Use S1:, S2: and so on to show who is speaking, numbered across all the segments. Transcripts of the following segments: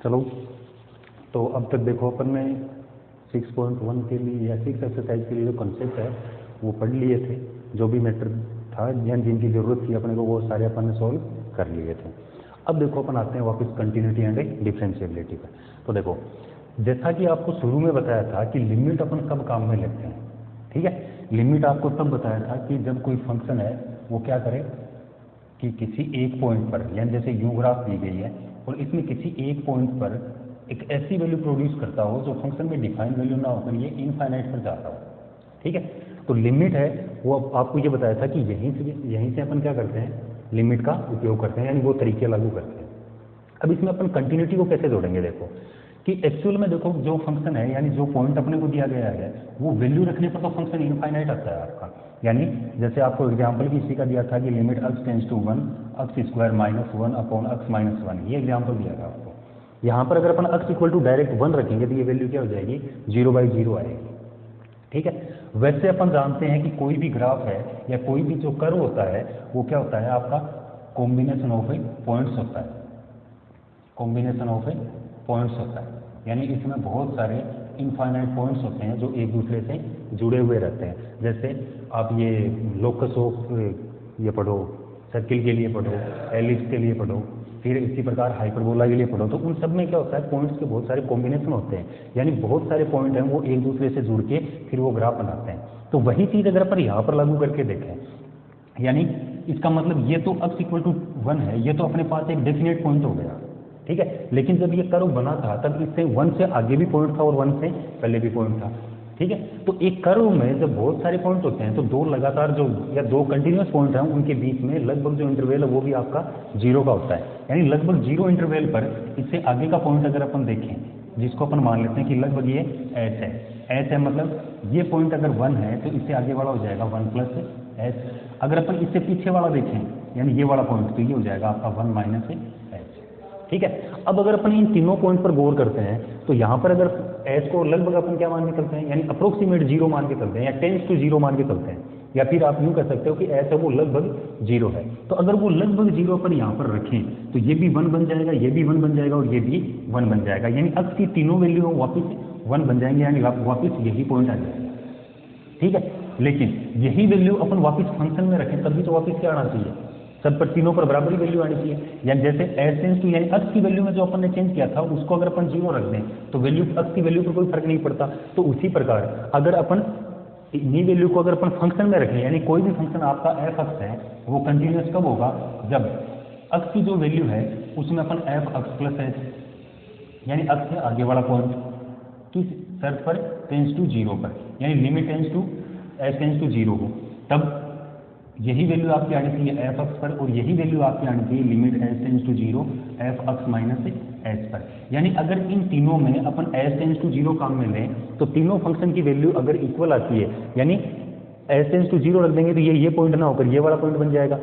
S1: चलो, तो अब तक देखो अपन ने 6.1 के लिए या 6 एक्सरसाइज के लिए जो कॉन्सेप्ट है वो पढ़ लिए थे। जो भी मैटर था या जिनकी ज़रूरत थी अपने को वो सारे अपन ने सॉल्व कर लिए थे। अब देखो अपन आते हैं वापस कंटिन्यूटी एंड डिफरेंशिएबिलिटी पर। तो देखो, जैसा कि आपको शुरू में बताया था कि लिमिट अपन कब काम में लेते हैं, ठीक है। लिमिट आपको तब बताया था कि जब कोई फंक्शन है वो क्या करे कि किसी एक पॉइंट पर, यानी जैसे यू ग्राफ दी गई है और इसमें किसी एक पॉइंट पर एक ऐसी वैल्यू प्रोड्यूस करता हो जो फंक्शन में डिफाइन वैल्यू ना होकर ये इनफाइनाइट पर जाता हो, ठीक है। तो लिमिट है वो आपको ये बताया था कि यहीं से अपन क्या करते हैं, लिमिट का उपयोग करते हैं, यानी वो तरीके लागू करते हैं। अब इसमें अपन कंटिन्यूटी को कैसे जोड़ेंगे, देखो कि एक्चुअल में देखो जो फंक्शन है यानी जो पॉइंट अपने को दिया गया है वो वैल्यू रखने पर तो फंक्शन इनफाइनाइट आता है आपका। यानी जैसे आपको एग्जांपल भी इसी का दिया था कि limit x tends to 1 x square minus 1 upon x minus 1, ये एग्जांपल दिया था आपको। यहाँ पर अगर अपन x इक्वल टू डायरेक्ट 1 रखेंगे तो ये वैल्यू क्या हो जाएगी, 0/0 आएगी, ठीक है। वैसे अपन जानते हैं कि कोई भी ग्राफ है या कोई भी जो कर्व होता है वो क्या होता है आपका कॉम्बिनेशन ऑफ पॉइंट्स होता है, कॉम्बिनेशन ऑफ पॉइंट्स होता है। यानी इसमें बहुत सारे इनफाइनाइट पॉइंट्स होते हैं जो एक दूसरे से जुड़े हुए रहते हैं। जैसे आप ये लोकस ऑफ ये पढ़ो, सर्किल के लिए पढ़ो, एलिप्स के लिए पढ़ो, फिर इसी प्रकार हाइपरबोला के लिए पढ़ो, तो उन सब में क्या होता है पॉइंट्स के बहुत सारे कॉम्बिनेशन होते हैं। यानी बहुत सारे पॉइंट हैं वो एक दूसरे से जुड़ के फिर वो ग्राफ बनाते हैं। तो वही चीज़ अगर अपन यहाँ पर लागू करके देखें, यानी इसका मतलब ये तो x इक्वल टू 1 है, ये तो अपने पास एक डेफिनेट पॉइंट हो गया, ठीक है। लेकिन जब ये कर्व बना था तब इससे 1 से आगे भी पॉइंट था और 1 से पहले भी पॉइंट था, ठीक है। तो एक कर्व में जब बहुत सारे पॉइंट होते हैं तो दो लगातार जो या दो कंटिन्यूस पॉइंट हैं उनके बीच में लगभग जो इंटरवल है वो भी आपका 0 का होता है। यानी लगभग 0 इंटरवल पर इससे आगे का पॉइंट अगर अपन देखें, जिसको अपन मान लेते हैं कि लगभग ये h है, h है मतलब ये पॉइंट अगर 1 है तो इससे आगे वाला हो जाएगा 1 प्लस h। अगर अपन इससे पीछे वाला देखें यानी ये वाला पॉइंट तो ये हो जाएगा आपका 1 माइनस h, ठीक है। अब अगर अपन इन तीनों पॉइंट पर गौर करते हैं तो यहाँ पर अगर h को लगभग अपन क्या मान के चलते हैं, यानी अप्रोक्सीमेट 0 मान के चलते हैं या टेंड्स टू 0 मान के चलते हैं, या फिर आप यूँ कह सकते हो कि h है वो लगभग 0 है। तो अगर वो लगभग 0 पर यहाँ पर रखें तो ये भी 1 बन जाएगा, ये भी 1 बन जाएगा और ये भी 1 बन जाएगा। यानी x की तीनों वैल्यू वापस 1 बन जाएंगे, यानी वापस यही पॉइंट आ जाएगा, ठीक है। लेकिन यही वैल्यू अपन वापस फंक्शन में रखें तब भी तो वापस क्या आना चाहिए, सब पर तीनों पर बराबर ही वैल्यू आनी चाहिए। यानी जैसे h टेंड्स टू यानी x की वैल्यू में जो अपन ने चेंज किया था उसको अगर अपन 0 रख दें तो वैल्यू x की वैल्यू पर कोई फर्क नहीं पड़ता। तो उसी प्रकार अगर अपन इन्हीं वैल्यू को अगर अपन फंक्शन में रखें, यानी कोई भी फंक्शन आपका f(x) है वो कंटिन्यूस कब होगा, जब x की जो वैल्यू है उसमें अपन f(x प्लस h) यानी x से आगे वाला पॉइंट किस शर्त पर, टेंड्स टू 0 पर, यानी limit tends to h tends to 0 हो, तब यही वैल्यू आपकी आनी चाहिए f(x) पर और यही वैल्यू आपकी आनी चाहिए limit h tends to 0 f(x minus h) पर। यानी अगर इन तीनों में अपन h टेंड्स टू 0 काम में लें तो तीनों फंक्शन की वैल्यू अगर इक्वल आती है, यानी h टेंड्स टू 0 रख देंगे तो ये पॉइंट ना होकर ये वाला पॉइंट बन जाएगा,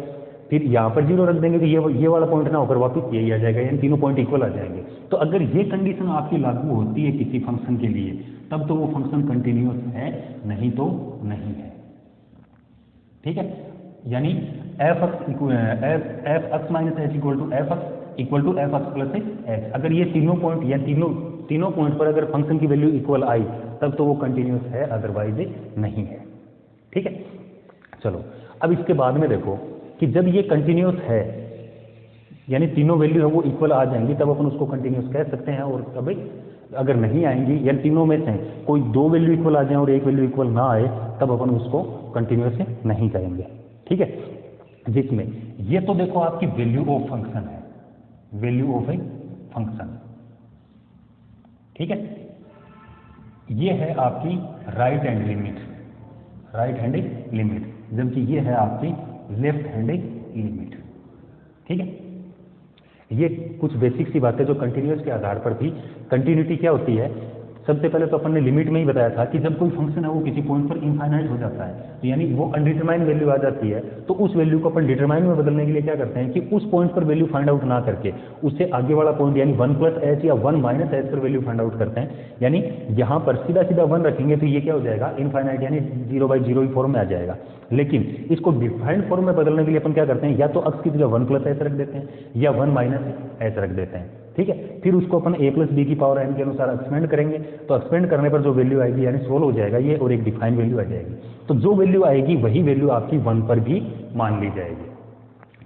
S1: फिर यहाँ पर 0 रख देंगे तो ये वाला पॉइंट ना होकर वापस यही आ जाएगा, यानी तीनों पॉइंट इक्वल आ जाएंगे। तो अगर ये कंडीशन आपकी लागू होती है किसी फंक्शन के लिए तब तो वो फंक्शन कंटिन्यूस है, नहीं तो नहीं है, ठीक है। यानी f(x minus h) equal to f(x plus h), अगर ये तीनों पॉइंट या तीनों पॉइंट पर अगर फंक्शन की वैल्यू इक्वल आई तब तो वो कंटिन्यूस है, अदरवाइज नहीं है, ठीक है। चलो अब इसके बाद में देखो कि जब ये कंटिन्यूस है यानी तीनों वैल्यू है वो इक्वल आ जाएंगी तब अपन उसको कंटिन्यूस कह सकते हैं, और तब अगर नहीं आएंगी या तीनों में से कोई दो वैल्यू इक्वल आ जाए और एक वैल्यू इक्वल ना आए तब अपन उसको कंटिन्यूस नहीं कहेंगे, ठीक है। जिसमें ये तो देखो आपकी वैल्यू ऑफ फंक्शन है, वैल्यू ऑफ ए फंक्शन, ठीक है। ये है आपकी राइट हैंड लिमिट, जबकि ये है आपकी लेफ्ट हैंड लिमिट, ठीक है। ये कुछ बेसिक सी बातें जो कंटिन्यूस के आधार पर थी। कंटिन्यूटी क्या होती है, सबसे पहले तो अपन ने लिमिट में ही बताया था कि जब कोई फंक्शन है वो किसी पॉइंट पर इनफाइनाइट हो जाता है तो यानी वो अनडिटरमाइन वैल्यू आ जाती है, तो उस वैल्यू को अपन डिटरमाइन में बदलने के लिए क्या करते हैं कि उस पॉइंट पर वैल्यू फाइंड आउट ना करके उससे आगे वाला पॉइंट यानी 1 प्लस h या 1 माइनस h पर वैल्यू फाइंड आउट करते हैं। यानी यहाँ पर सीधा 1 रखेंगे तो ये क्या हो जाएगा, इनफाइनाइट यानी 0/0 ही फॉर्म में आ जाएगा। लेकिन इसको डिफाइंड फॉर्म में बदलने के लिए अपन क्या करते हैं, या तो x की जगह 1 प्लस h रख देते हैं या 1 माइनस h रख देते हैं, ठीक है। फिर उसको अपन a प्लस बी की पावर n के अनुसार एक्सपेंड करेंगे, तो एक्सपेंड करने पर जो वैल्यू आएगी यानी सोल्व हो जाएगा ये, और एक डिफाइन वैल्यू आ जाएगी। तो जो वैल्यू आएगी वही वैल्यू आपकी 1 पर भी मान ली जाएगी,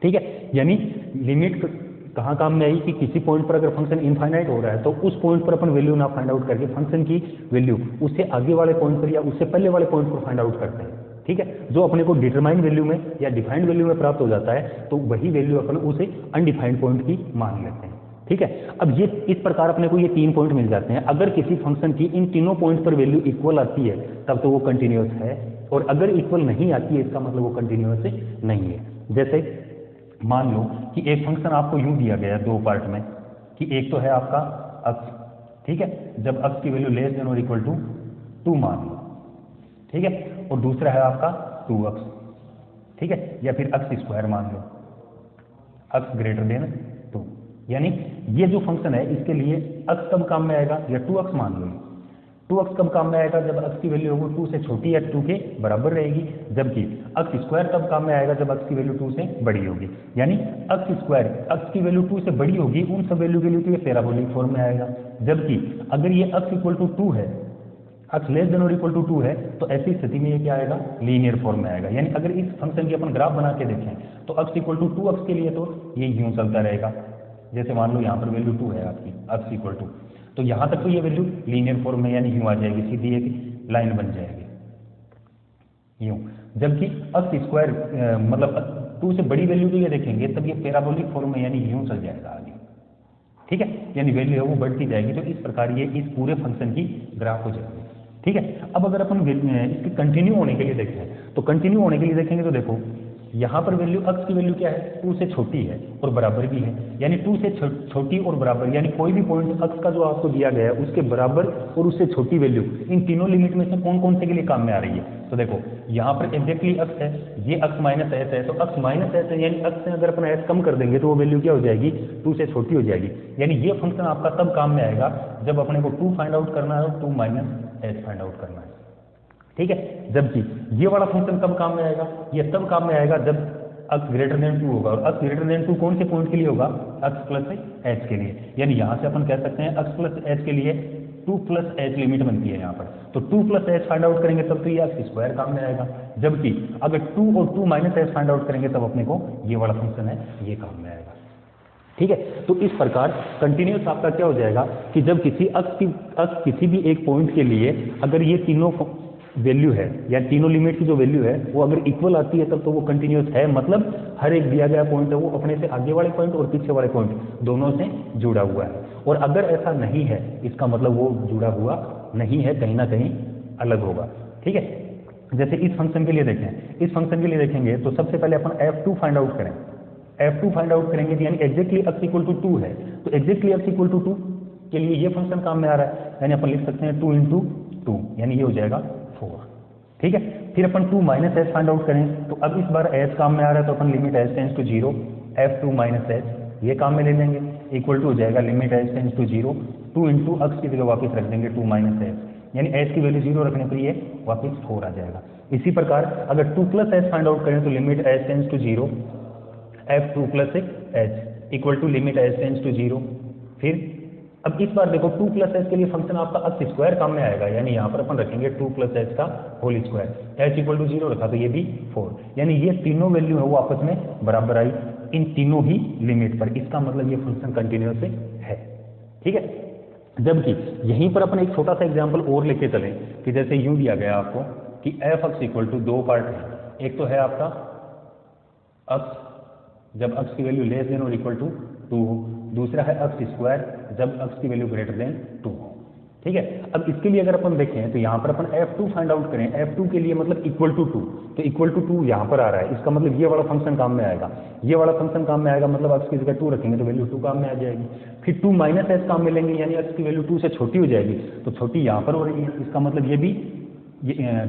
S1: ठीक है। यानी लिमिट कहाँ काम में आई कि किसी पॉइंट पर अगर फंक्शन इनफाइनाइट हो रहा है तो उस पॉइंट पर अपन वैल्यू ना फाइंड आउट करके फंक्शन की वैल्यू उससे आगे वाले पॉइंट पर या उससे पहले वाले पॉइंट पर फाइंड आउट करते हैं, ठीक है। जो अपने को डिटरमाइन वैल्यू में या डिफाइंड वैल्यू में प्राप्त हो जाता है तो वही वैल्यू अपन उसे अनडिफाइंड पॉइंट की मान लेते हैं, ठीक है। अब ये इस प्रकार अपने को ये 3 पॉइंट मिल जाते हैं। अगर किसी फंक्शन की इन तीनों पॉइंट पर वैल्यू इक्वल आती है तब तो वो कंटिन्यूअस है, और अगर इक्वल नहीं आती है इसका मतलब वो कंटिन्यूअस नहीं है। जैसे मान लो कि एक फंक्शन आपको यूं दिया गया है 2 पार्ट में, कि एक तो है आपका अक्स, ठीक है, जब अक्स की वैल्यू लेस देन और इक्वल टू 2 मान लो, ठीक है, और दूसरा है आपका 2x, ठीक है, या फिर अक्स स्क्वायर मान लो, अक्स ग्रेटर देन 2। यानी ये जो फंक्शन है इसके लिए अक्स कब काम में आएगा, या 2x मान लो, 2x कब काम में आएगा जब अक्स की वैल्यू होगी 2 से छोटी या 2 के बराबर रहेगी, जबकि अक्स स्क्वायर तब काम में आएगा जब अक्स की वैल्यू 2 से बड़ी होगी। यानी अक्स स्क्वायर अक्स की वैल्यू 2 से बड़ी होगी उन सब वैल्यू के लिए तो ये पैराबोलिक फॉर्म में आएगा, जबकि अगर ये अक्स इक्वल टू 2 है, अक्स लेस देन और इक्वल टू 2 है, तो ऐसी स्थिति में ये क्या आएगा, लीनियर फॉर्म में आएगा। यानी अगर इस फंक्शन की अपन ग्राफ बना के देखें तो अक्स इक्वल टू 2x के लिए तो ये यूं चलता रहेगा, जैसे मान लो यहाँ पर वैल्यू 2 है आपकी, अक्स इक्वल टू, तो यहाँ तक तो ये वैल्यू लीनियर फॉर्म में यानी यूं आ जाएगी, सीधी एक लाइन बन जाएगी यूं। जबकि अक्स स्क्वायर मतलब 2 से बड़ी वैल्यू के लिए देखेंगे तब ये पैराबोलिक फॉर्म में यानी यूं चल जाएगा आगे, ठीक है, यानी वैल्यू है वो बढ़ती जाएगी। तो इस प्रकार ये इस पूरे फंक्शन की ग्राफ हो जाएगी, ठीक है। अब अगर अपन इसके कंटिन्यू होने के लिए देखें तो कंटिन्यू होने के लिए देखेंगे तो देखो यहाँ पर वैल्यू अक्स की वैल्यू क्या है, 2 से छोटी है और बराबर भी है, यानी 2 से छोटी और बराबर, यानी कोई भी पॉइंट अक्स का जो आपको दिया गया है उसके बराबर और उससे छोटी वैल्यू, इन तीनों लिमिट में से कौन कौन से के लिए काम में आ रही है। तो देखो यहाँ पर एग्जैक्टली अक्स है, ये अक्स माइनस एच है, तो अक्स माइनस एच है यानी अक्स से अगर अपन एच कम कर देंगे तो वो वैल्यू क्या हो जाएगी, 2 से छोटी हो जाएगी। यानी ये फंक्शन आपका तब काम में आएगा जब अपने को 2 फाइंड आउट करना है और 2 माइनस एच फाइंड आउट करना है, ठीक है। जबकि ये वाला फंक्शन कब काम में आएगा, ये तब काम में आएगा जब अक्स ग्रेटर देन 2 होगा, और अक्स ग्रेटर देन 2 कौन से पॉइंट के लिए होगा, अक्स प्लस एच के लिए। यानी यहाँ से अपन कह सकते हैं अक्स प्लस एच के लिए 2 प्लस एच लिमिट बनती है यहाँ पर, तो 2 प्लस एच फाइंड आउट करेंगे तब तो ये अक्स स्क्वायर काम में आएगा, जबकि अगर 2 और 2 माइनस एच फाइंड आउट करेंगे तब अपने को ये वाला फंक्शन है ये काम में आएगा, ठीक है। तो इस प्रकार कंटिन्यूअस आपका क्या हो जाएगा कि जब किसी अक्स किसी भी एक पॉइंट के लिए अगर ये तीनों वैल्यू है या तीनों लिमिट की जो वैल्यू है वो अगर इक्वल आती है तब तो वो कंटिन्यूअस है, मतलब हर एक दिया गया पॉइंट है वो अपने से आगे वाले पॉइंट और पीछे वाले पॉइंट दोनों से जुड़ा हुआ है। और अगर ऐसा नहीं है इसका मतलब वो जुड़ा हुआ नहीं है, कहीं ना कहीं अलग होगा, ठीक है। जैसे इस फंक्शन के लिए देखें, इस फंक्शन के लिए देखेंगे तो सबसे पहले अपन f2 फाइंड आउट करें, f2 फाइंड आउट करेंगे यानी एग्जैक्टली x इक्वल टू 2 है, तो एग्जैक्टली x इक्वल टू 2 के लिए ये फंक्शन काम में आ रहा है, यानी अपन लिख सकते हैं 2 इंटू 2 यानी ये हो जाएगा 4, ठीक है। फिर अपन 2 माइनस एच फाइंड आउट करें तो अब इस बार एच काम में आ रहा है तो अपन limit H tends to 0 f2 minus H ये काम में ले लेंगे, इक्वल टू हो जाएगा limit H tends to 0 2 into x की जगह वापस रख देंगे 2 माइनस एच, यानी एच की वैल्यू 0 रखने पर ये वापस 4 आ जाएगा। इसी प्रकार अगर 2 प्लस एच फाइंड आउट करें तो limit H tends to 0 f2 plus H equal to limit H tends to 0। फिर अब इस बार देखो 2 प्लस एच के लिए फंक्शन आपका अक्स स्क्वायर काम में आएगा, यानी यहाँ पर अपन रखेंगे 2 प्लस एच का whole square, H equal to 0 रखा तो ये भी 4, यानी ये तीनों वैल्यू है वो आपस में बराबर आई इन तीनों ही लिमिट पर, इसका मतलब ये फंक्शन कंटिन्यूअस है, ठीक है। जबकि यहीं पर अपन एक छोटा सा एग्जाम्पल और लेके चले कि जैसे यूं दिया गया आपको कि F x equal to 2 part है, एक तो है आपका अक्स जब अक्स की वैल्यू लेस देन और इक्वल टू 2 हो, दूसरा है अक्स स्क्वायर जब अक्स की वैल्यू ग्रेटर देन 2 हो, ठीक है। अब इसके लिए अगर अपन देखें तो यहाँ पर अपन f2 फाइंड आउट करें, f2 के लिए मतलब इक्वल टू 2, तो इक्वल टू 2 यहाँ पर आ रहा है, इसका मतलब ये वाला फंक्शन काम में आएगा, ये वाला फंक्शन काम में आएगा, मतलब अक्स की जगह 2 रखेंगे तो वैल्यू 2 काम में आ जाएगी। फिर 2 माइनस एच काम में लेंगे यानी अक्स की वैल्यू 2 से छोटी हो जाएगी, तो छोटी यहाँ पर हो रही है, इसका मतलब ये भी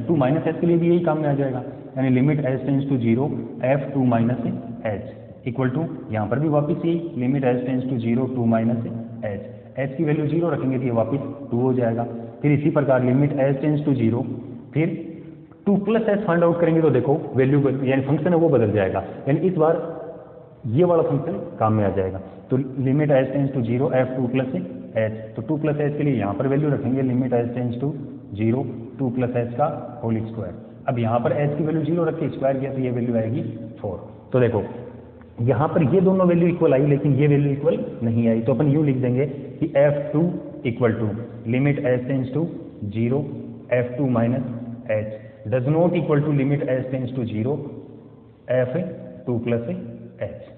S1: 2 माइनस एच के लिए भी यही काम में आ जाएगा, यानी limit H tends to 0 f2 minus H equal to यहाँ पर भी वापस यही limit H tends to 0 2 minus H की वैल्यू 0 रखेंगे तो ये वापस 2 हो जाएगा। फिर इसी प्रकार लिमिट एच टेंस टू 0 फिर 2 प्लस एच फाइंड आउट करेंगे तो देखो वैल्यू यानी फंक्शन है वो बदल जाएगा, यानी इस बार ये वाला फंक्शन काम में आ जाएगा। तो limit H tends to 0 f 2 plus H, तो 2 प्लस एच के लिए यहाँ पर वैल्यू रखेंगे limit H tends to 0 2 plus H का होल स्क्वायर। अब यहाँ पर एच की वैल्यू 0 रख के स्क्वायर किया तो ये वैल्यू आएगी 4। तो देखो यहाँ पर ये दोनों वैल्यू इक्वल आई लेकिन ये वैल्यू इक्वल नहीं आई, तो अपन यूँ लिख देंगे कि f2 equal to limit H tends to 0 f2 minus H does not equal to limit H tends to 0 f2 plus H.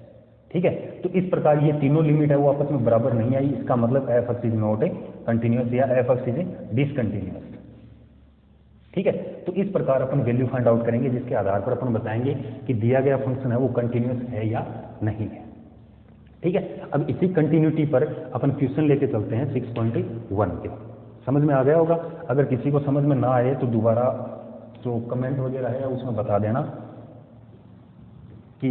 S1: ठीक है, तो इस प्रकार ये तीनों लिमिट है वो आपस में बराबर नहीं आई, इसका मतलब F X is not a continuous या F X is a discontinuous. ठीक है, तो इस प्रकार अपन वैल्यू फाइंड आउट करेंगे जिसके आधार पर अपन बताएंगे कि दिया गया फंक्शन है वो कंटिन्यूअस है या नहीं है। ठीक है, अब इसी कंटिन्यूटी पर अपन क्वेश्चन लेके चलते हैं 6.1 के। समझ में आ गया होगा, अगर किसी को समझ में ना आए तो दोबारा जो कमेंट वगैरह है उसमें बता देना कि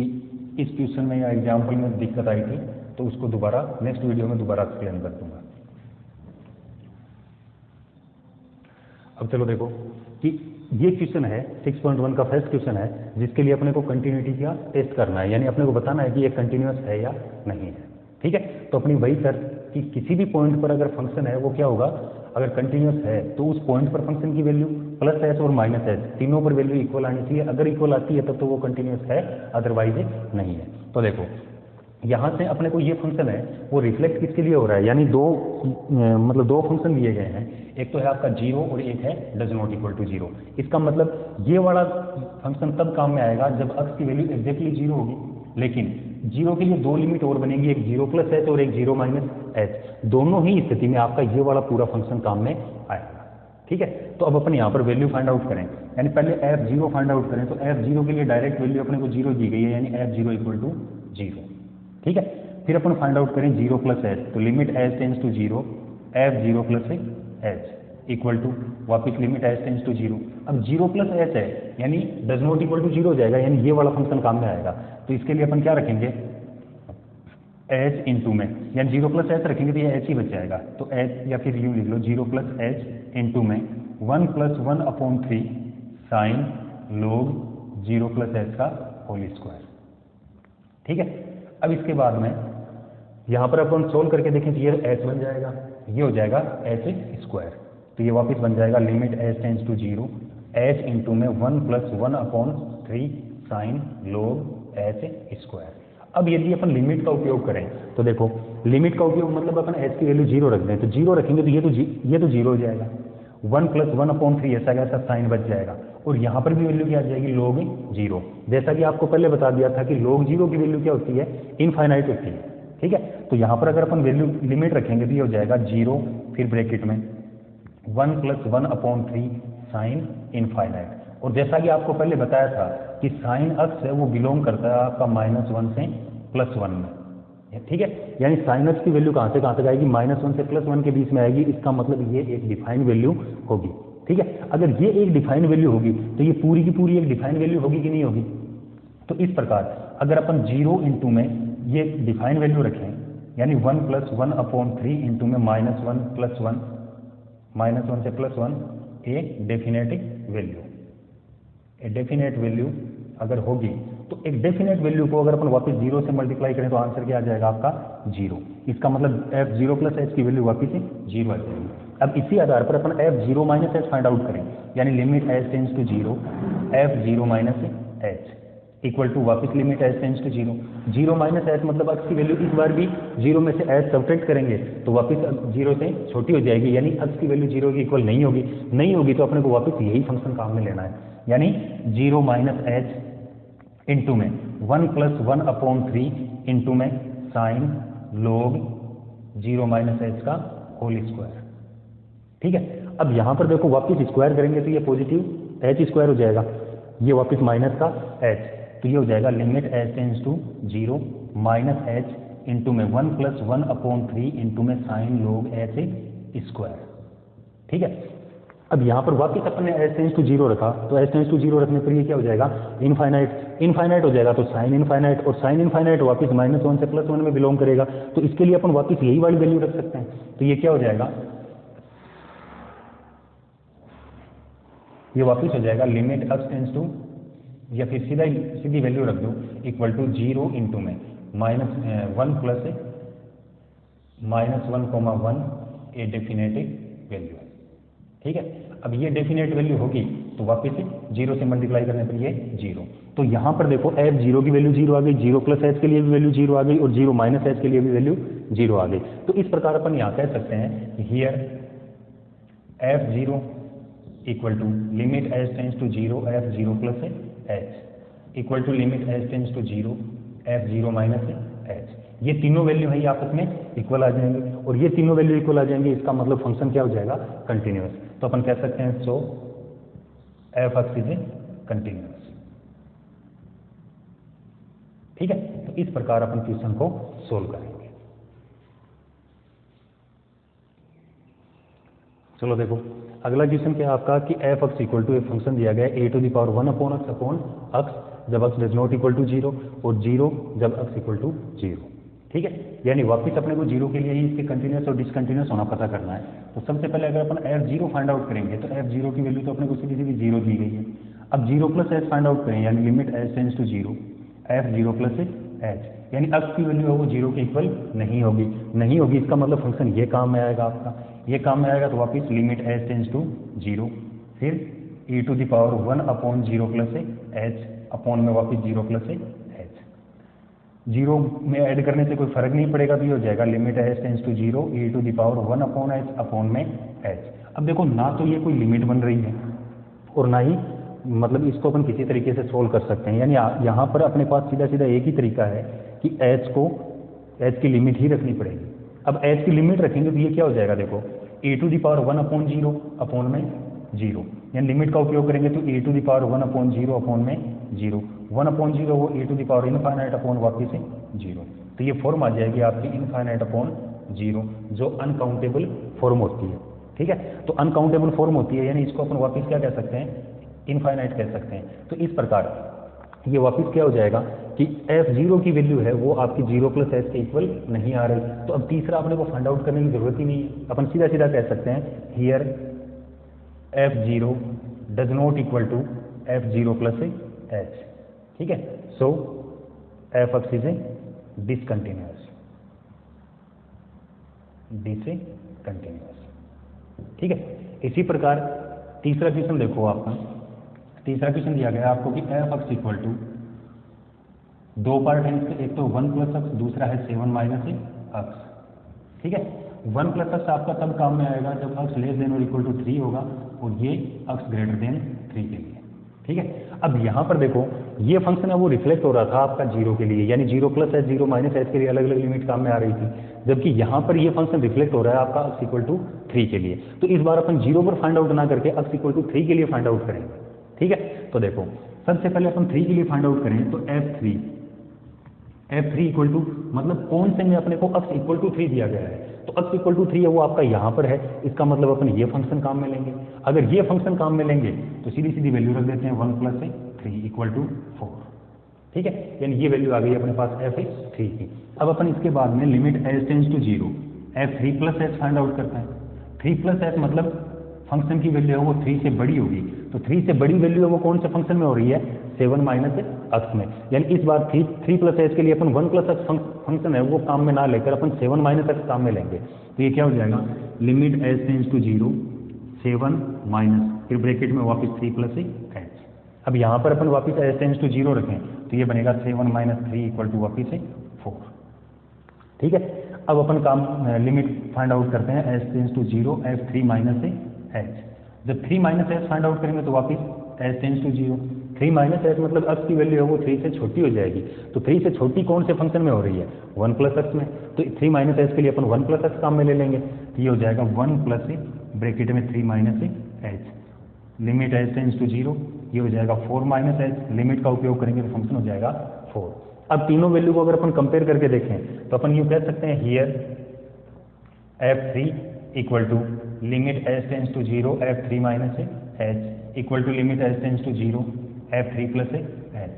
S1: इस क्वेश्चन में या एग्जाम्पल में दिक्कत आई थी, तो उसको दोबारा नेक्स्ट वीडियो में दोबारा एक्सप्लेन कर दूंगा। अब चलो देखो कि ये क्वेश्चन है 6.1 का फर्स्ट क्वेश्चन है जिसके लिए अपने को कंटिन्यूटी का टेस्ट करना है, यानी अपने को बताना है कि ये कंटिन्यूअस है या नहीं है। ठीक है, तो अपनी वही शर्त कि किसी भी पॉइंट पर अगर फंक्शन है वो क्या होगा, अगर कंटिन्यूअस है तो उस पॉइंट पर फंक्शन की वैल्यू प्लस एच और माइनस एच तीनों पर वैल्यू इक्वल आनी चाहिए। अगर इक्वल आती है तब तो वो कंटिन्यूअस है, अदरवाइज नहीं है। तो देखो यहाँ से अपने को ये फंक्शन है वो रिफ्लेक्ट किसके लिए हो रहा है, यानी दो फंक्शन दिए गए हैं, एक तो है आपका 0 और एक है डज नॉट इक्वल टू 0। इसका मतलब ये वाला फंक्शन तब काम में आएगा जब x की वैल्यू एग्जैक्टली 0 होगी, लेकिन 0 के लिए दो लिमिट और बनेगी, एक 0 प्लस एच और एक 0 माइनस एच। दोनों ही स्थिति में आपका ये वाला पूरा फंक्शन काम में आएगा। ठीक है, तो अब अपन यहाँ पर वैल्यू फाइंड आउट करें, यानी पहले f0 फाइंड आउट करें। तो f0 के लिए डायरेक्ट वैल्यू अपने को 0 दी गई है, यानी f0 इक्वल टू 0। ठीक है, फिर अपन फाइंड आउट करें 0 प्लस एच, तो limit H tends to 0 f0 plus H equal to वापिस लिमिट एच टेंस टू 0। अब 0 प्लस एच है यानी डज नॉट इक्वल टू 0 हो जाएगा, यानी ये वाला फंक्शन काम में आएगा। तो इसके लिए अपन क्या रखेंगे, एच इंटू में, यानी 0 प्लस एच रखेंगे तो ये एच ही बच जाएगा। तो एच या फिर यूँ लिख लो 0 प्लस एच इंटू में 1 plus 1/3 sine log 0 plus H का होल स्क्वायर। ठीक है, अब इसके बाद में यहाँ पर अपन सोल्व करके देखें तो ये एच बन जाएगा, ये हो जाएगा एच स्क्वायर। तो ये वापस बन जाएगा limit H tends to 0 H into में 1 plus 1/3 sine log H square. अब यदि अपन लिमिट का उपयोग करें तो देखो लिमिट का उपयोग मतलब अपन एच की वैल्यू 0 रख दें, तो 0 रखेंगे तो ये तो 0 हो जाएगा, 1 प्लस 1/3 ऐसा कैसा साइन बच जाएगा, और यहाँ पर भी वैल्यू क्या आ जाएगी, log 0। जैसा कि आपको पहले बता दिया था कि log 0 की वैल्यू क्या होती है, इनफाइनाइट होती है। ठीक है, तो यहाँ पर अगर अपन वैल्यू लिमिट रखेंगे तो ये हो जाएगा 0 फिर ब्रैकेट में 1 प्लस 1/3 साइन इनफाइनाइट। और जैसा कि आपको पहले बताया था कि साइन अक्स है वो बिलोंग करता है आपका -1 से +1 में। ठीक है, यानी साइन अक्स की वैल्यू कहाँ से कहाँ तक आएगी, -1 से +1 के बीच में आएगी। इसका मतलब ये एक डिफाइंड वैल्यू होगी। ठीक है, अगर ये एक डिफाइंड वैल्यू होगी तो ये पूरी की पूरी एक डिफाइंड वैल्यू होगी कि नहीं होगी। तो इस प्रकार अगर अपन 0 इंटू में ये डिफाइंड वैल्यू रखें, यानी 1 प्लस 1/3 इंटू में -1 प्लस 1 -1 से +1 a definite value, a definite value अगर होगी तो एक डेफिनेट वैल्यू को अगर अपन वापस 0 से मल्टीप्लाई करें तो आंसर क्या आ जाएगा आपका 0। इसका मतलब f0 प्लस एच की वैल्यू वापस 0 आ जाएगी। अब इसी आधार पर अपन f0 minus H find out करें, यानी limit H tends to 0 f0 minus H equal to वापस limit H tends to 0 0 minus H मतलब x की वैल्यू इस बार भी 0 में से एच सब्ट्रैक्ट करेंगे तो वापस 0 से छोटी हो जाएगी, यानी x की वैल्यू 0 के इक्वल नहीं होगी तो अपने को वापस यही फंक्शन काम में लेना है, यानी 0 माइनस एच इंटू में 1 प्लस 1/3 इंटू में साइन लॉग 0 माइनस एच का होल स्क्वायर। ठीक है, अब यहाँ पर देखो वापस स्क्वायर करेंगे तो ये पॉजिटिव एच स्क्वायर हो जाएगा, ये वापस माइनस का एच, तो ये हो जाएगा limit H tends to 0 minus H into में 1 प्लस 1/3 इंटू में साइन लॉग एच स्क्वायर। ठीक है, अब यहाँ पर वापस अपने एच टेंस टू 0 रखा, तो एच टेंस टू 0 रखने पर ये क्या हो जाएगा, इनफाइनाइट हो जाएगा। तो साइन इनफाइनाइट और साइन इनफाइनाइट वापस -1 से +1 में बिलोंग करेगा, तो इसके लिए अपन वापस यही वाली वैल्यू रख सकते हैं। तो ये क्या हो जाएगा, ये वापस हो जाएगा लिमिट x टेंस टू, या फिर सीधी वैल्यू रख दो इक्वल टू 0 इंटू में -1 प्लस -1,1 ए डेफिनेटिव वैल्यू है। ठीक है, अब ये डेफिनेट वैल्यू होगी तो वापस से 0 से मल्टीप्लाई करने पर ये 0। तो यहाँ पर देखो f0 की वैल्यू 0 आ गई, 0 प्लस एच के लिए भी वैल्यू 0 आ गई और 0 माइनस एच के लिए भी वैल्यू 0 आ गई। तो इस प्रकार अपन यहाँ कह सकते हैं here f0 equal to limit H tends to 0 f0 plus H equal to limit H tends to 0 f0 minus H. ये तीनों वैल्यू है ये आपस में इक्वल आ जाएंगे और ये तीनों वैल्यू इक्वल आ जाएंगे, इसका मतलब फंक्शन क्या हो जाएगा, कंटिन्यूअस। तो अपन कह सकते हैं सो एफ एक्स इज कंटिन्यूअस। ठीक है, तो इस प्रकार अपन क्वेश्चन को सोल्व करेंगे। चलो देखो अगला क्वेश्चन क्या है आपका कि एफ एक्स इक्वल टू एक फंक्शन दिया गया है a⁴ 1 अपॉन x जब x does not equal to 0 और 0 जब x इक्वल टू 0। ठीक है, यानी वापस अपने को 0 के लिए ही इसके कंटिन्यूअस और डिसकंटिन्यूअस होना पता करना है। तो सबसे पहले अगर अपन f0 फाइंड आउट करेंगे तो f0 की वैल्यू तो अपने को सीधी सीधी 0 दी गई है। अब 0 प्लस एच फाइंड आउट करें यानी limit H tends to 0 f0 plus H, यानी x की वैल्यू है वो 0 के इक्वल नहीं होगी, इसका मतलब फंक्शन ये काम में आएगा आपका, ये काम में आएगा। तो वापस लिमिट एच टेंस टू 0 फिर e⁴ 1 upon 0 plus H upon में वापस 0 प्लस एच, 0 में ऐड करने से कोई फर्क नहीं पड़ेगा, भी हो जाएगा limit H tends to 0 e⁴ 1 upon H upon में एच। अब देखो ना तो ये कोई लिमिट बन रही है और ना ही मतलब इसको अपन किसी तरीके से सोल्व कर सकते हैं, यानी यहाँ पर अपने पास सीधा सीधा एक ही तरीका है कि एच की लिमिट ही रखनी पड़ेगी। अब एच की लिमिट रखेंगे तो ये क्या हो जाएगा, देखो e⁴ 1 अपॉन 0 अपॉन में 0, यानी लिमिट का उपयोग करेंगे तो e⁴ 1 अपॉन 0 अपॉन में 0, 1 अपॉन 0 वो e⁴ इनफाइनाइट अपॉन वापिस से 0। तो ये फॉर्म आ जाएगी आपकी इनफाइनाइट अपॉन 0 जो अनकाउंटेबल फॉर्म होती है। ठीक है, तो अनकाउंटेबल फॉर्म होती है यानी इसको अपन वापस क्या कह सकते हैं, इनफाइनाइट कह सकते हैं। तो इस प्रकार ये वापस क्या हो जाएगा कि f0 की वैल्यू है वो आपकी 0 प्लस एच के इक्वल नहीं आ रही। तो अब तीसरा अपने को फाइंड आउट करने की जरूरत ही नहीं है, अपन सीधा सीधा कह सकते हैं here f0 does not equal to f0 plus H. ठीक है, so F X is discontinuous. ठीक है, इसी प्रकार तीसरा क्वेश्चन देखो आपका, तीसरा क्वेश्चन दिया गया आपको कि एफ एक्स इक्वल टू दो पार्ट है इसके, एक तो 1 प्लस एक्स, दूसरा है 7 माइनस एक्स। ठीक है, 1 प्लस एक्स आपका तब काम में आएगा जब एक्स लेस देन और इक्वल टू 3 होगा और ये एक्स ग्रेटर देन 3 के लिए। ठीक है, अब यहाँ पर देखो ये फंक्शन है वो रिफ्लेक्ट हो रहा था आपका 0 के लिए, यानी 0 प्लस एच 0 माइनस एच के लिए अलग अलग लिमिट काम में आ रही थी, जबकि यहाँ पर ये फंक्शन रिफ्लेक्ट हो रहा है आपका एक्स इक्वल टू 3 के लिए। तो इस बार अपन 0 पर फाइंड आउट ना करके एक्स इक्वल टू 3 के लिए फाइंड आउट करेंगे। ठीक है, तो देखो सबसे पहले अपन 3 के लिए फाइंड आउट करें तो f3 इक्वल टू मतलब कौन से में अपने को x इक्वल टू 3 दिया गया है, तो x इक्वल टू 3 है वो आपका यहाँ पर है, इसका मतलब अपन ये फंक्शन काम में लेंगे। अगर ये फंक्शन काम में लेंगे तो सीधी सीधी वैल्यू रख देते हैं 1 प्लस 3 इक्वल टू 4। ठीक है, यानी ये वैल्यू आ गई अपने पास f3 की। अब अपन इसके बाद में limit H tends to 0 f3 plus H find out करते हैं। 3 प्लस एच मतलब फंक्शन की वैल्यू है वो 3 से बड़ी होगी, तो 3 से बड़ी वैल्यू है वो कौन से फंक्शन में हो रही है, 7 माइनस एक्स में। यानी इस बार 3 प्लस एच के लिए अपन 1 प्लस एक्स फंक्शन है वो काम में ना लेकर अपन 7 माइनस एक्स काम में लेंगे। तो ये क्या हो जाएगा, limit H tends to 0 7 minus फिर ब्रैकेट में वापस 3 प्लस एच। अब यहाँ पर अपन वापस एच टेंस टू 0 रखें तो ये बनेगा 7 माइनस 3 इक्वल टू वापस 4। ठीक है, अब अपन काम लिमिट फाइंड आउट करते हैं H tends to 0 f3 minus H. जब 3 माइनस एच फाइंड आउट करेंगे तो वापस H tends to 0, 3 minus H मतलब एक्स की वैल्यू है वो 3 से छोटी हो जाएगी। तो 3 से छोटी कौन से फंक्शन में हो रही है, 1 प्लस एक्स में। तो 3 माइनस एच के लिए अपन 1 प्लस एक्स काम में ले लेंगे, तो ये हो जाएगा 1 प्लस ब्रैकेट में 3 minus H limit H tends to 0, ये हो जाएगा 4 माइनस एच, लिमिट का उपयोग करेंगे तो फंक्शन हो जाएगा 4। अब तीनों वैल्यू को अगर अपन कंपेयर करके देखें तो अपन यूँ कह सकते हैं here f3 equal to limit H tends to 0 f3 minus H equal to limit H tends to 0 f3 plus H,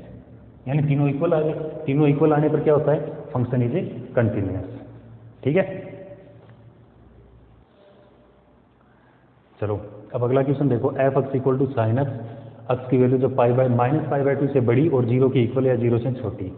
S1: यानी तीनों इक्वल आ गए। तीनों इक्वल आने पर क्या होता है, फंक्शन इज कंटिन्यूअस। ठीक है, चलो अब अगला क्वेश्चन देखो F X equal to sine X की वैल्यू जब -π/2 से बड़ी और 0 के इक्वल या 0 से छोटी,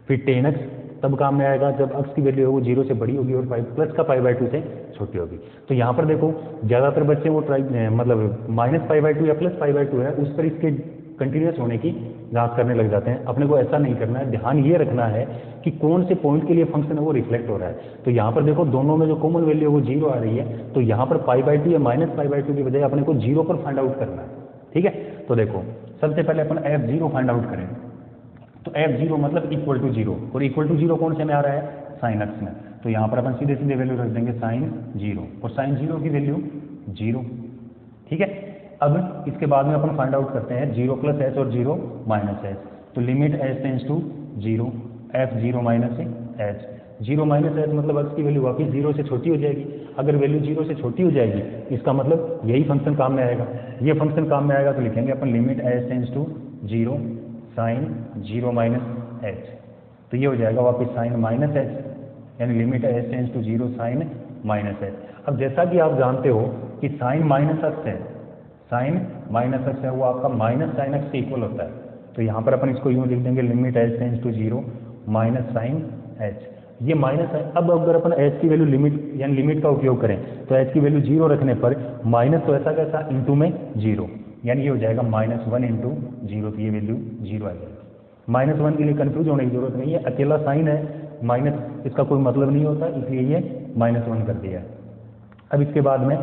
S1: फिर tan x तब काम में आएगा जब x की वैल्यू है वो 0 से बड़ी होगी और प्लस का π/2 से छोटी होगी। तो यहाँ पर देखो ज़्यादातर बच्चे वो मतलब -π/2 या प्लस π/2 है उस पर इसके कंटिन्यूस होने की जांच करने लग जाते हैं। अपने को ऐसा नहीं करना है, ध्यान ये रखना है कि कौन से पॉइंट के लिए फंक्शन है वो रिफ्लेक्ट हो रहा है। तो यहाँ पर देखो दोनों में जो कॉमन वैल्यू है वो 0 आ रही है, तो यहाँ पर π/2 या -π/2 की बजाय अपने को 0 पर फाइंड आउट करना है। ठीक है, तो देखो सबसे पहले अपन f0 फाइंड आउट करें। तो f0 मतलब इक्वल टू 0, और इक्वल टू 0 कौन से में आ रहा है, साइन एक्स में। तो यहाँ पर अपन सीधे सीधे वैल्यू रख देंगे साइन 0, और साइन 0 की वैल्यू 0। ठीक है, अब इसके बाद में अपन फाइंड आउट करते हैं 0 प्लस एच और 0 माइनस एच। तो limit H tends to 0 f0 minus H. 0 minus H मतलब एक्स की वैल्यू वापिस 0 से छोटी हो जाएगी। अगर वैल्यू 0 से छोटी हो जाएगी इसका मतलब यही फंक्शन काम में आएगा। ये फंक्शन काम में आएगा तो लिखेंगे अपन limit H tends to 0 sine 0 minus H. तो ये हो जाएगा वापिस साइन माइनस एच, यानी limit H tends to 0 sine minus H. अब जैसा कि आप जानते हो कि साइन माइनस एक्स है, साइन माइनस एक्स है वो आपका माइनस साइन एक्स के इक्वल होता है। तो यहाँ पर अपन इसको यूँ लिख देंगे limit H tends to 0 minus sine H. ये माइनस है। अब अगर अपन एच की वैल्यू लिमिट यानी लिमिट का उपयोग करें तो एच की वैल्यू 0 रखने पर माइनस तो ऐसा कैसा इंटू में 0, यानी ये हो जाएगा -1 इंटू 0, तो ये वैल्यू 0 आ जाएगी। -1 के लिए कंफ्यूज होने की जरूरत नहीं है, अकेला साइन है, माइनस इसका कोई मतलब नहीं होता, इसलिए ये -1 कर दिया है। अब इसके बाद में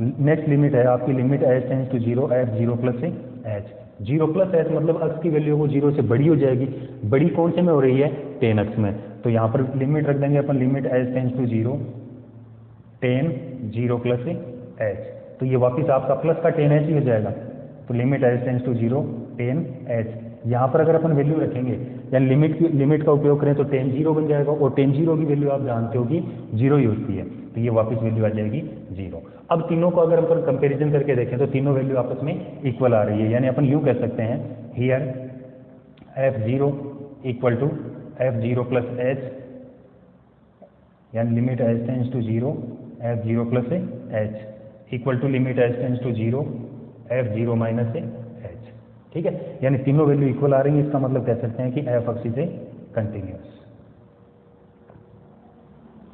S1: नेक्स्ट लिमिट है आपकी limit H tends to 0 f0 plus H. 0 plus H मतलब x की वैल्यू वो 0 से बड़ी हो जाएगी। बड़ी कौन से में हो रही है, tan x में। तो यहाँ पर लिमिट रख देंगे अपन limit H tends to 0 tan 0 plus H. तो ये वापिस आपका प्लस का tan h ही हो जाएगा। तो limit H tends to 0 tan h। यहाँ पर अगर अपन वैल्यू रखेंगे या लिमिट का उपयोग करें तो tan 0 बन जाएगा, और tan 0 की वैल्यू आप जानते हो कि 0 ही होती है, तो ये वापस वैल्यू आ जाएगी 0। अब तीनों को अगर अपन कंपैरिजन करके देखें तो तीनों वैल्यू आपस में इक्वल आ रही है, यानी अपन यूँ कह सकते हैं here f0 equal to f0 plus H, यानी limit H tends to 0 f0 plus H equal to limit H tends to 0 f0 minus H. ठीक है, यानी तीनों वैल्यू इक्वल आ रही है, इसका मतलब कह सकते हैं कि f एक्सिस से कंटिन्यूअस।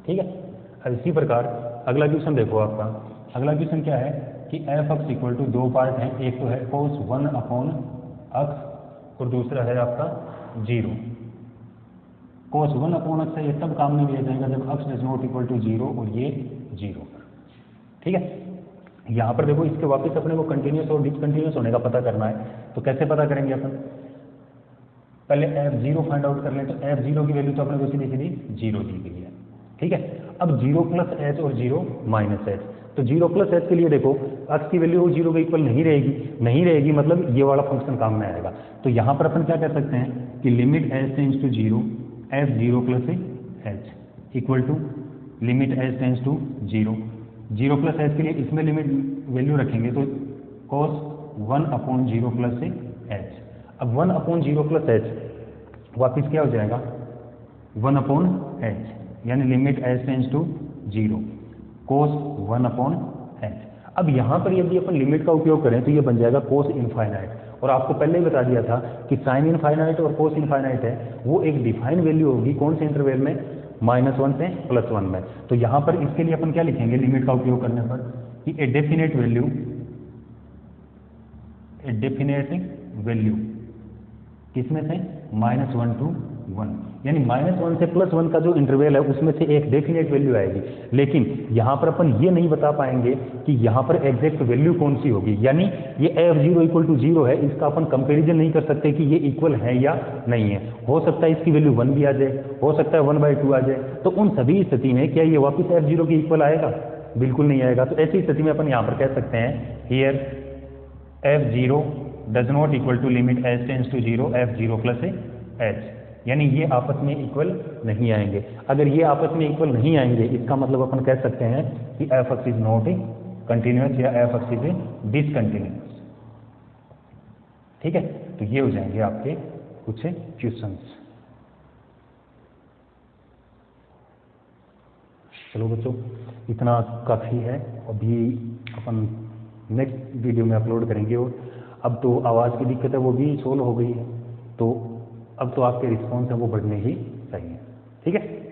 S1: ठीक है, अब इसी प्रकार अगला क्वेश्चन देखो आपका। अगला क्वेश्चन क्या है कि F X equal to 2 part हैं, एक तो है cos 1 अपॉन एक्स और दूसरा है आपका 0। cos 1 अपॉन एक्स है, ये तब काम में लिया जाएगा जब X is not equal to 0 और ये 0। ठीक है, यहाँ पर देखो इसके वापस अपने को कंटिन्यूस और डिसकंटिन्यूस होने का पता करना है। तो कैसे पता करेंगे अपन, पहले f0 फाइंड आउट कर लें। तो f0 की वैल्यू तो अपने को सीधी सीधी 0 दी गई है। ठीक है, अब 0 प्लस एच और 0 माइनस एच। तो 0 प्लस एच के लिए देखो एक्स की वैल्यू 0 के इक्वल नहीं रहेगी मतलब ये वाला फंक्शन काम में आएगा। तो यहाँ पर अपन क्या कर सकते हैं कि limit H tends to 0 f0 plus H equal to limit H tends to 0। 0 plus H के लिए इसमें लिमिट वैल्यू रखेंगे तो cos 1 अपॉन 0 प्लस एच। अब 1 अपॉन 0 प्लस एच वापिस क्या हो जाएगा 1 अपॉन एच, यानी limit H tends to 0 cos 1 upon H. अब यहाँ पर यदि अपन लिमिट का उपयोग करें तो ये बन जाएगा cos इनफाइनाइट। और आपको पहले ही बता दिया था कि साइन इनफाइनाइट और cos इनफाइनाइट है वो एक डिफाइन वैल्यू होगी कौन से इंटरवल में, -1 से +1 में। तो यहाँ पर इसके लिए अपन क्या लिखेंगे लिमिट का उपयोग करने पर कि ए डेफिनेट वैल्यू किसमें से -1 to 1, यानी -1 से +1 का जो इंटरवल है उसमें से एक डेफिनेट वैल्यू आएगी। लेकिन यहाँ पर अपन ये नहीं बता पाएंगे कि यहाँ पर एग्जैक्ट वैल्यू कौन सी होगी, यानी ये f0 इक्वल टू 0 है, इसका अपन कंपैरिजन नहीं कर सकते कि ये इक्वल है या नहीं है। हो सकता है इसकी वैल्यू 1 भी आ जाए, हो सकता है 1/2 आ जाए। तो उन सभी स्थिति में क्या ये वापस f0 के इक्वल आएगा, बिल्कुल नहीं आएगा। तो ऐसी स्थिति में अपन यहाँ पर कह सकते हैं here f0 does not equal to limit H tends to 0 f0 plus H, यानी ये आपस में इक्वल नहीं आएंगे। अगर ये आपस में इक्वल नहीं आएंगे इसका मतलब अपन कह सकते हैं कि F X is not continuous या एफ एक्स इज डिसकंटिन्यूअस। ठीक है, तो ये हो जाएंगे आपके कुछ क्वेश्चंस। चलो बच्चों, इतना काफ़ी है, अभी अपन नेक्स्ट वीडियो में अपलोड करेंगे। और अब तो आवाज़ की दिक्कत है वो भी सोल्व हो गई है, तो अब तो आपके रिस्पॉन्स है वो बढ़ने ही चाहिए। ठीक है।